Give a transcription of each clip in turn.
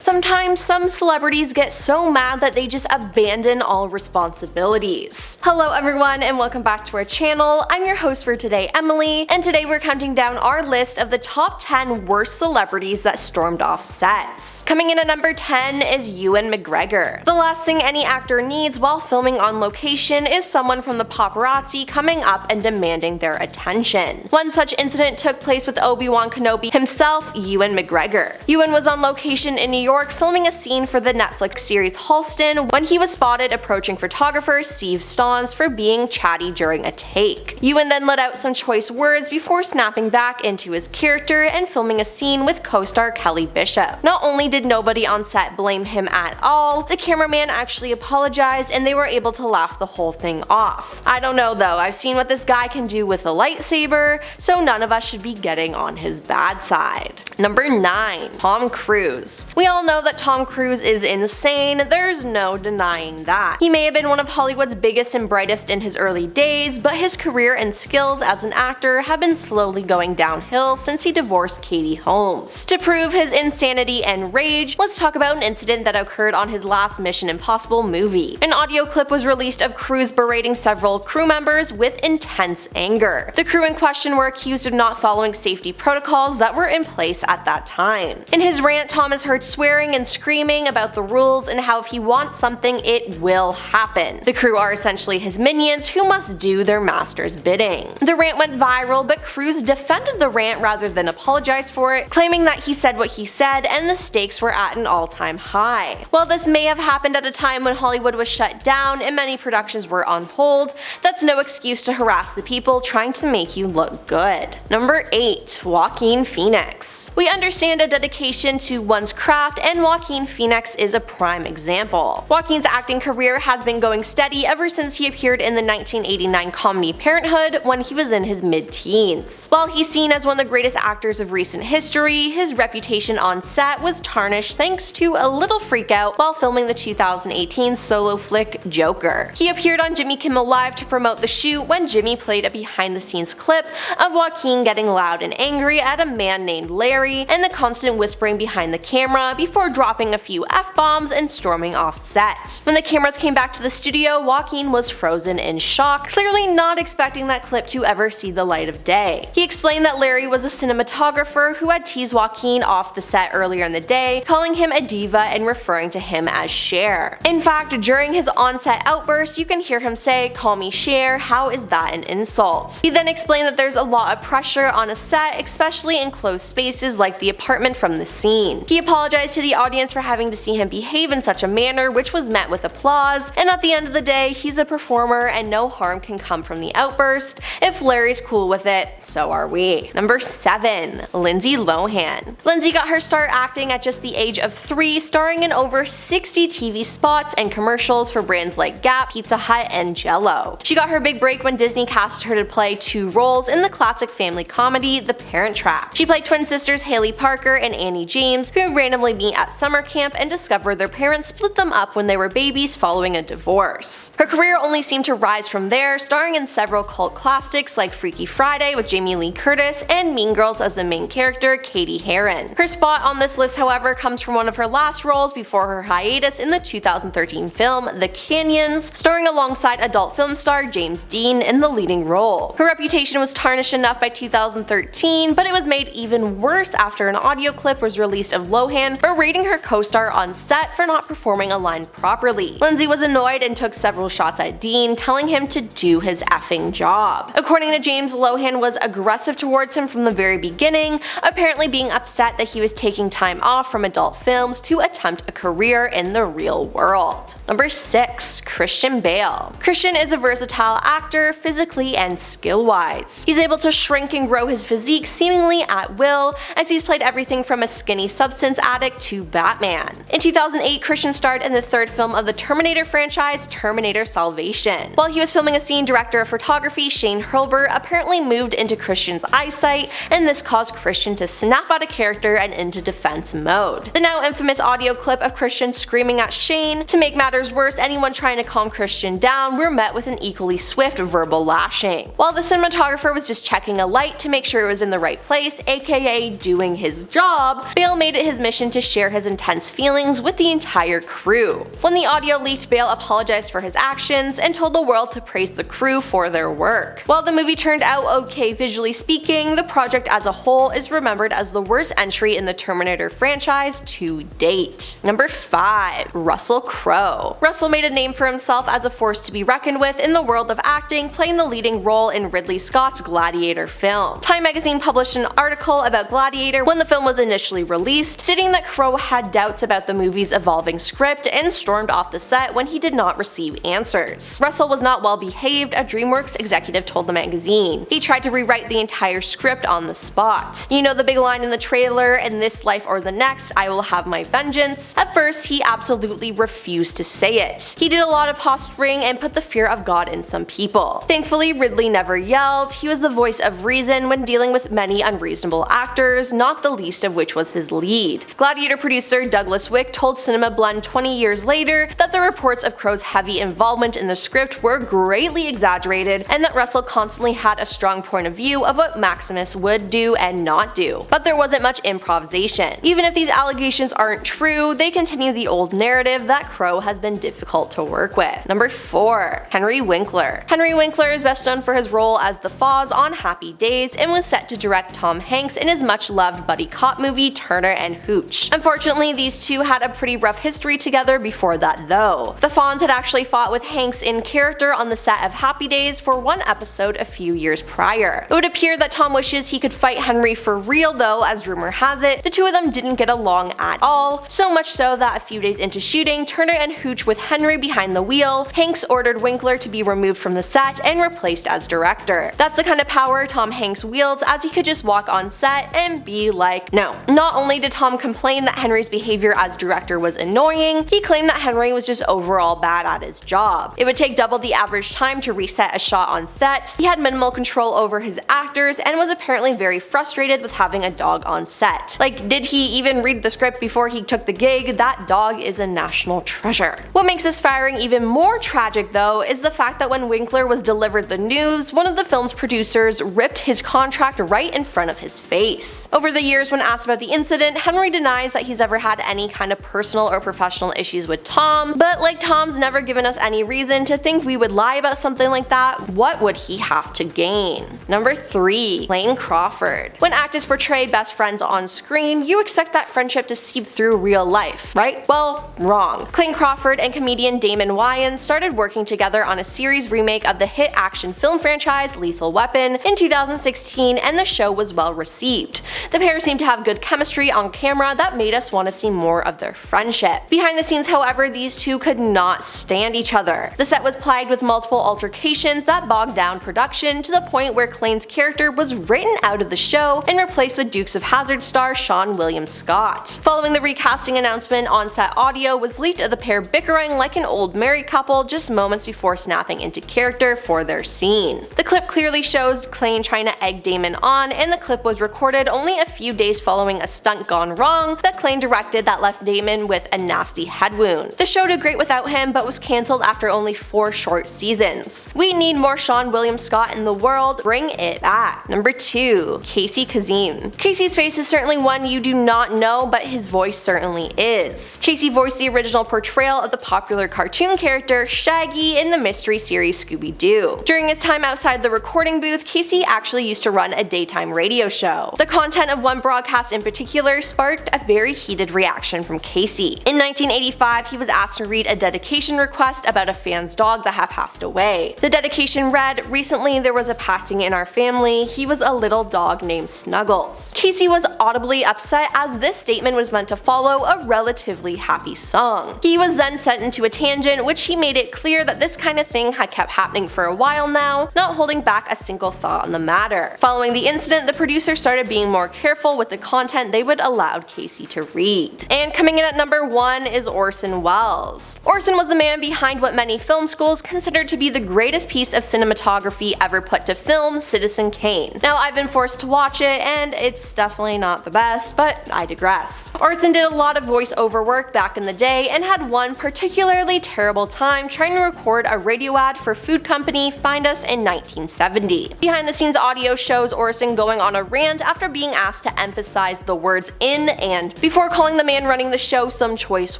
Sometimes some celebrities get so mad that they just abandon all responsibilities. Hello everyone and welcome back to our channel. I'm your host for today, Emily, and today we're counting down our list of the top 10 worst celebrities that stormed off sets. Coming in at number 10 is Ewan Mcgregor. The last thing any actor needs while filming on location is someone from the paparazzi coming up and demanding their attention. One such incident took place with Obi-Wan Kenobi himself, Ewan McGregor. Ewan was on location in New York filming a scene for the Netflix series Halston when he was spotted approaching photographer Steve Stans for being chatty during a take. Ewan then let out some choice words before snapping back into his character and filming a scene with co-star Kelly Bishop. Not only did nobody on set blame him at all, the cameraman actually apologized and they were able to laugh the whole thing off. I don't know though, I've seen what this guy can do with a lightsaber, so none of us should be getting on his bad side. Number 9. Tom Cruise. We all know that Tom Cruise is insane, there's no denying that. He may have been one of Hollywood's biggest and brightest in his early days, but his career and skills as an actor have been slowly going downhill since he divorced Katie Holmes. To prove his insanity and rage, let's talk about an incident that occurred on his last Mission Impossible movie. An audio clip was released of Cruise berating several crew members with intense anger. The crew in question were accused of not following safety protocols that were in place at that time. In his rant, Tom is heard swearing and screaming about the rules and how if he wants something, it will happen. The crew are essentially his minions who must do their master's bidding. The rant went viral, but Cruise defended the rant rather than apologize for it, claiming that he said what he said and the stakes were at an all-time high. While this may have happened at a time when Hollywood was shut down and many productions were on hold, that's no excuse to harass the people trying to make you look good. Number 8. Joaquin Phoenix. We understand a dedication to one's craft, and Joaquin Phoenix is a prime example. Joaquin's acting career has been going steady ever since he appeared in the 1989 comedy Parenthood when he was in his mid-teens. While he's seen as one of the greatest actors of recent history, his reputation on set was tarnished thanks to a little freakout while filming the 2018 solo flick Joker. He appeared on Jimmy Kimmel Live to promote the shoot when Jimmy played a behind-the-scenes clip of Joaquin getting loud and angry at a man named Larry and the constant whispering behind the camera before dropping a few F-bombs and storming off set. When the cameras came back to the studio, Joaquin was frozen in shock, clearly not expecting that clip to ever see the light of day. He explained that Larry was a cinematographer who had teased Joaquin off the set earlier in the day, calling him a diva and referring to him as Cher. In fact, during his on-set outburst, you can hear him say, "Call me Cher, how is that an insult?" He then explained that there's a lot of pressure on a set, especially in closed spaces like the apartment from the scene. He apologized to the audience for having to see him behave in such a manner, which was met with applause, and at the end of the day, he's a performer and no harm can come from the outburst. If Larry's cool with it, so are we. Number 7. Lindsay Lohan. Lindsay got her start acting at just the age of 3, starring in over 60 TV spots and commercials for brands like Gap, Pizza Hut, and Jell-O. She got her big break when Disney cast her to play 2 roles in the classic family comedy The Parent Trap. She played twin sisters Haley Parker and Annie James, who randomly meet at summer camp and discover their parents split them up when they were babies following a divorce. Her career only seemed to rise from there, starring in several cult classics like Freaky Friday with Jamie Lee Curtis and Mean Girls as the main character, Katie Heron. Her spot on this list, however, comes from one of her last roles before her hiatus in the 2013 film The Canyons, starring alongside adult film star James Dean in the leading role. Her reputation was tarnished enough by 2013, but it was made even worse after an audio clip was released of Lohan berating her co-star on set for not performing a line properly. Lindsay was annoyed and took several shots at Dean, telling him to do his effing job. According to James, Lohan was aggressive towards him from the very beginning, apparently being upset that he was taking time off from adult films to attempt a career in the real world. Number 6. Christian Bale. Christian is a versatile actor, physically and skill-wise. He's able to shrink and grow his physique seemingly at will, as he's played everything from a skinny substance addict to Batman. In 2008, Christian starred in the 3rd film of the Terminator franchise, Terminator Salvation. While he was filming a scene, director of photography Shane Hurlburt apparently moved into Christian's eyesight, and this caused Christian to snap out of character and into defense mode. The now infamous audio clip of Christian screaming at Shane. To make matters worse, anyone trying to calm Christian down were met with an equally swift verbal lashing. While the cinematographer was just checking a light to make sure it was in the right place, aka doing his job, Bale made it his mission to share share his intense feelings with the entire crew. When the audio leaked, Bale apologized for his actions and told the world to praise the crew for their work. While the movie turned out okay visually speaking, the project as a whole is remembered as the worst entry in the Terminator franchise to date. Number 5. Russell Crowe. Russell made a name for himself as a force to be reckoned with in the world of acting, playing the leading role in Ridley Scott's Gladiator film. Time magazine published an article about Gladiator when the film was initially released, stating that Crowe had doubts about the movie's evolving script and stormed off the set when he did not receive answers. Russell was not well behaved, a DreamWorks executive told the magazine. He tried to rewrite the entire script on the spot. You know the big line in the trailer, "In this life or the next, I will have my vengeance." At first, he absolutely refused to say it. He did a lot of posturing and put the fear of God in some people. Thankfully, Ridley never yelled. He was the voice of reason when dealing with many unreasonable actors, not the least of which was his lead. Gladiator producer Douglas Wick told Cinema Blend 20 years later that the reports of Crowe's heavy involvement in the script were greatly exaggerated and that Russell constantly had a strong point of view of what Maximus would do and not do. But there wasn't much improvisation. Even if these allegations aren't true, they continue the old narrative that Crowe has been difficult to work with. Number 4. Henry Winkler. Henry Winkler is best known for his role as the Foz on Happy Days and was set to direct Tom Hanks in his much-loved buddy cop movie Turner and Hooch. Unfortunately, these two had a pretty rough history together before that though. The Fonz had actually fought with Hanks in character on the set of Happy Days for one episode a few years prior. It would appear that Tom wishes he could fight Henry for real though, as rumor has it, the two of them didn't get along at all, so much so that a few days into shooting Turner and Hooch with Henry behind the wheel, Hanks ordered Winkler to be removed from the set and replaced as director. That's the kind of power Tom Hanks wields, as he could just walk on set and be like, no. Not only did Tom complain that Henry's behavior as director was annoying, he claimed that Henry was just overall bad at his job. It would take double the average time to reset a shot on set, he had minimal control over his actors, and was apparently very frustrated with having a dog on set. Like, did he even read the script before he took the gig? That dog is a national treasure. What makes this firing even more tragic though is the fact that when Winkler was delivered the news, one of the film's producers ripped his contract right in front of his face. Over the years, when asked about the incident, Henry denies that he's ever had any kind of personal or professional issues with Tom, but like Tom's never given us any reason to think we would lie about something like that, what would he have to gain? Number 3. Clayne Crawford. When actors portray best friends on screen, you expect that friendship to seep through real life, right? Well, wrong. Clayne Crawford and comedian Damon Wayans started working together on a series remake of the hit action film franchise Lethal Weapon in 2016, and the show was well received. The pair seemed to have good chemistry on camera that made us want to see more of their friendship. Behind the scenes, however, these two could not stand each other. The set was plagued with multiple altercations that bogged down production to the point where Clayne's character was written out of the show and replaced with Dukes of Hazzard star Sean William Scott. Following the recasting announcement, on-set audio was leaked of the pair bickering like an old married couple just moments before snapping into character for their scene. The clip clearly shows Clayne trying to egg Damon on, and the clip was recorded only a few days following a stunt gone wrong that Clayne directed that left Damon with a nasty head wound. The show did great without him, but was cancelled after only 4 short seasons. We need more Sean William Scott in the world, bring it back. Number 2. Kasem. Casey's face is certainly one you do not know, but his voice certainly is. Casey voiced the original portrayal of the popular cartoon character Shaggy in the mystery series Scooby-Doo. During his time outside the recording booth, Casey actually used to run a daytime radio show. The content of one broadcast in particular sparked a very heated reaction from Casey. In 1985, he was asked to read a dedication request about a fan's dog that had passed away. The dedication read, "Recently there was a passing in our family. He was a little dog named Snuggles." Casey was audibly upset, as this statement was meant to follow a relatively happy song. He was then sent into a tangent, which he made it clear that this kind of thing had kept happening for a while now, not holding back a single thought on the matter. Following the incident, the producer started being more careful with the content they would allow Casey to read. And coming in at number 1 is Orson Welles. Orson was the man behind what many film schools consider to be the greatest piece of cinematography ever put to film, Citizen Kane. Now, I've been forced to watch it, and it's definitely not the best, but I digress. Orson did a lot of voiceover work back in the day and had one particularly terrible time trying to record a radio ad for food company Find Us in 1970. Behind the scenes audio shows Orson going on a rant after being asked to emphasize the words in and Before calling the man running the show some choice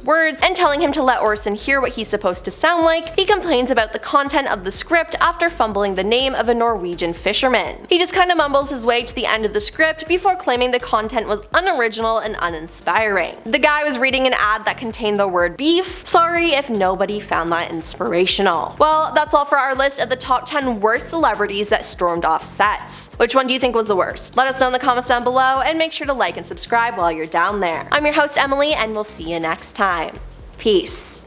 words and telling him to let Orson hear what he's supposed to sound like, he complains about the content of the script after fumbling the name of a Norwegian fisherman. He just kinda mumbles his way to the end of the script before claiming the content was unoriginal and uninspiring. The guy was reading an ad that contained the word beef. Sorry if nobody found that inspirational. Well, that's all for our list of the top 10 worst celebrities that stormed off sets. Which one do you think was the worst? Let us know in the comments down below, and make sure to like and subscribe while you're down there. I'm your host Emily, and we'll see you next time. Peace.